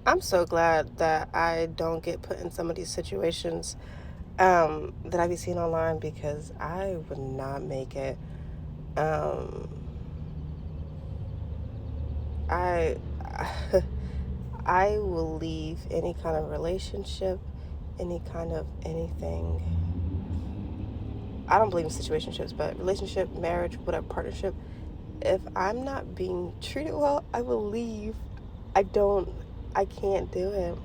I'm so glad that I don't get put in some of these situations that I be seeing online because I would not make it. Um, I I will leave any kind of relationship, any kind of anything. I don't believe in situationships, but relationship, marriage, whatever partnership. If I'm not being treated well, I will leave. I don't. I can't do it.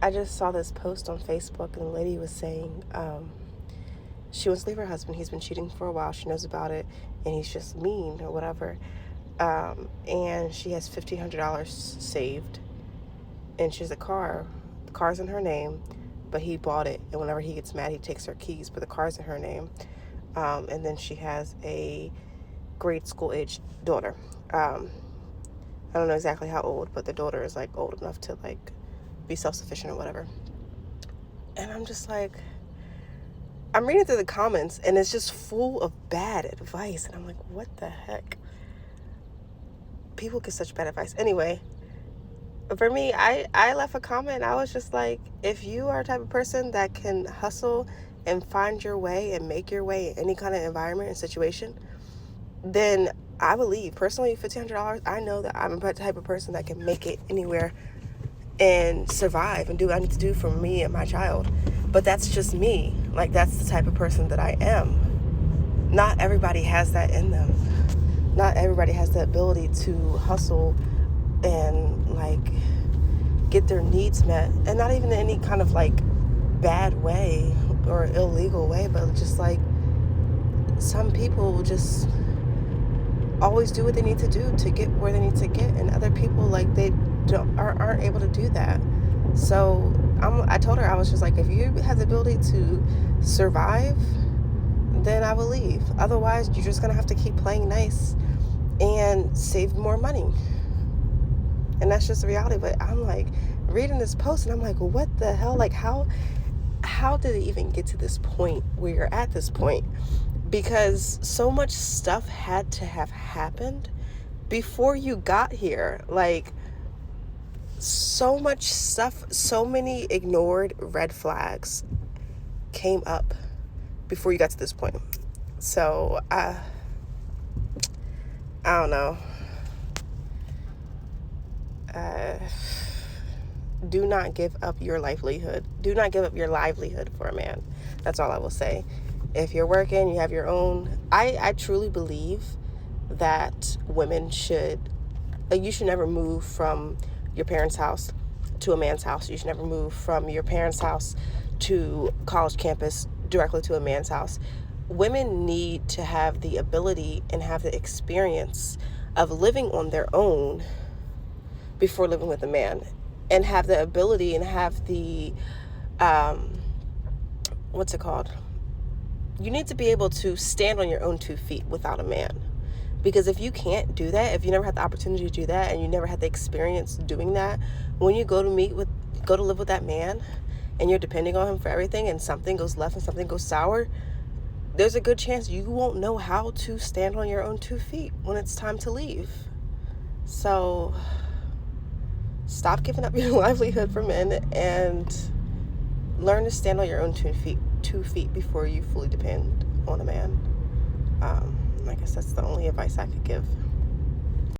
I just saw this post on Facebook, and the lady was saying she wants to leave her husband. He's been cheating for a while. She knows about it, and he's just mean or whatever. And she has $1,500 saved, and she has a car. The car's in her name, but he bought it. And whenever he gets mad, he takes her keys, but the car's in her name. And then she has a grade school age daughter. I don't know exactly how old, but the daughter is like old enough to like be self-sufficient or whatever. And I'm just like, I'm reading through the comments and it's just full of bad advice. And I'm like, what the heck? People get such bad advice. Anyway, for me, I left a comment and I was just like, if you are a type of person that can hustle and find your way and make your way in any kind of environment and situation, then I will leave. Personally, $1,500, I know that I'm a type of person that can make it anywhere and survive and do what I need to do for me and my child. But that's just me. Like, that's the type of person that I am. Not everybody has that in them. Not everybody has the ability to hustle and like get their needs met, and not even in any kind of like bad way or illegal way, but just like some people just always do what they need to do to get where they need to get, and other people like they aren't able to do that. So I told her, I was just like, if you have the ability to survive, then I will leave. Otherwise, you're just gonna have to keep playing nice and save more money. And that's just the reality. But I'm like reading this post and I'm like, what the hell? Like, how did it even get to this point where you're at this point? Because so much stuff had to have happened before you got here. Like, so much stuff, so many ignored red flags came up before you got to this point. So I don't know. Do not give up your livelihood. Do not give up your livelihood for a man. That's all I will say. If you're working, you have your own. I truly believe that women should, like, you should never move from your parents' house to a man's house. You should never move from your parents' house to college campus directly to a man's house. Women need to have the ability and have the experience of living on their own before living with a man, and have the ability and have the what's it called? You need to be able to stand on your own 2 feet without a man. Because if you can't do that, if you never had the opportunity to do that, and you never had the experience doing that, when you go to live with that man, and you're depending on him for everything, and something goes left and something goes sour, there's a good chance you won't know how to stand on your own 2 feet when it's time to leave. So stop giving up your livelihood for men and learn to stand on your own 2 feet before you fully depend on a man. I guess that's the only advice I could give.